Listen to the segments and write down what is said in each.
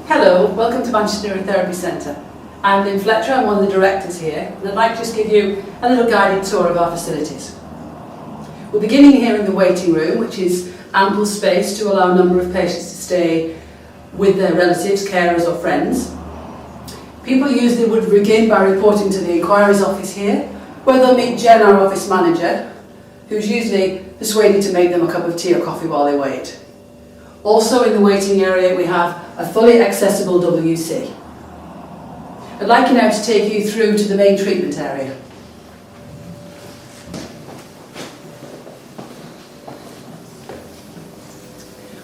Hello, welcome to Manchester Neurotherapy Centre. I'm Lynn Fletcher, I'm one of the directors here, and I'd like to just give you a little guided tour of our facilities. We're beginning here in the waiting room, which is ample space to allow a number of patients to stay with their relatives, carers or friends. People usually would begin by reporting to the inquiries office here, where they'll meet Jen, our office manager, who's usually persuaded to make them a cup of tea or coffee while they wait. Also in the waiting area we have a fully accessible WC. I'd like you now to take you through to the main treatment area.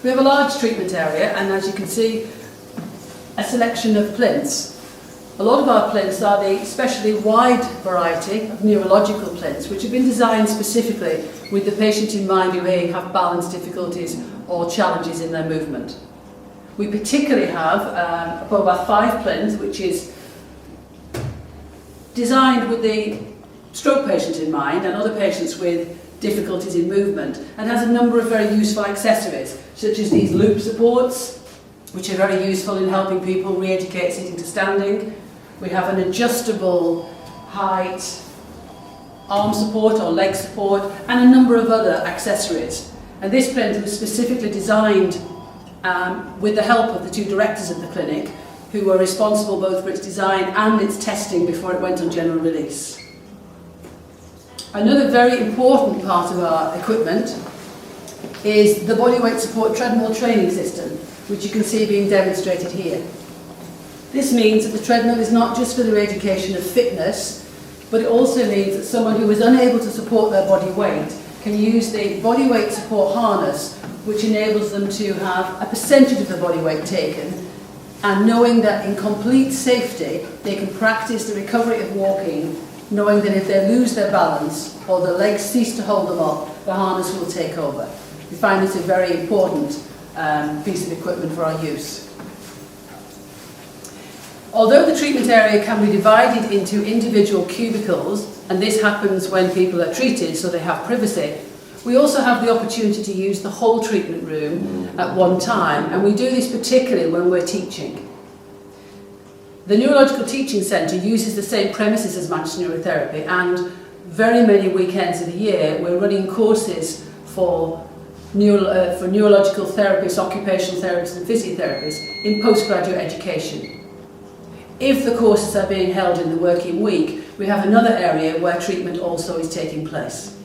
We have a large treatment area, and as you can see, a selection of plinths. A lot of our plinths are the especially wide variety of neurological plinths, which have been designed specifically with the patient in mind who may have balance difficulties or challenges in their movement. We particularly have a Bobath 5 plinth, which is designed with the stroke patient in mind and other patients with difficulties in movement, and has a number of very useful accessories, such as these loop supports, which are very useful in helping people re-educate sitting to standing. We have an adjustable height arm support or leg support, and a number of other accessories. And this plinth was specifically designed with the help of the two directors of the clinic, who were responsible both for its design and its testing before it went on general release. Another very important part of our equipment is the bodyweight support treadmill training system, which you can see being demonstrated here. This means that the treadmill is not just for the education of fitness, but it also means that someone who is unable to support their body weight can use the bodyweight support harness, which enables them to have a percentage of the body weight taken, and knowing that in complete safety they can practice the recovery of walking, knowing that if they lose their balance or the legs cease to hold them up, the harness will take over. We find this a very important piece of equipment for our use. Although the treatment area can be divided into individual cubicles, and this happens when people are treated so they have privacy, we also have the opportunity to use the whole treatment room at one time, and we do this particularly when we're teaching. The Neurological Teaching Centre uses the same premises as Manchester Neurotherapy, and very many weekends of the year we're running courses for neurological therapists, occupational therapists and physiotherapists in postgraduate education. If the courses are being held in the working week, we have another area where treatment also is taking place.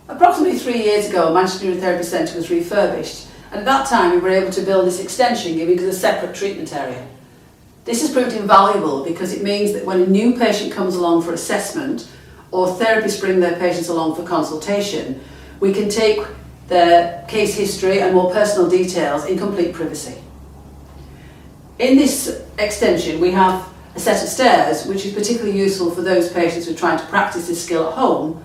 Approximately 3 years ago, Manchester Neurotherapy Centre was refurbished, and at that time we were able to build this extension, giving us a separate treatment area. This has proved invaluable because it means that when a new patient comes along for assessment, or therapists bring their patients along for consultation, we can take their case history and more personal details in complete privacy. In this extension we have a set of stairs, which is particularly useful for those patients who are trying to practice this skill at home,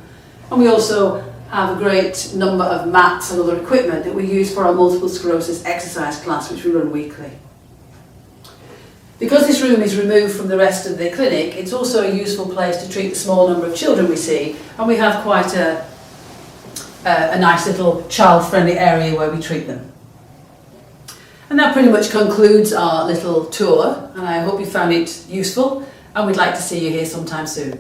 and we also have a great number of mats and other equipment that we use for our multiple sclerosis exercise class, which we run weekly. Because this room is removed from the rest of the clinic, it's also a useful place to treat the small number of children we see, and we have quite a nice little child-friendly area where we treat them. And that pretty much concludes our little tour, and I hope you found it useful, and we'd like to see you here sometime soon.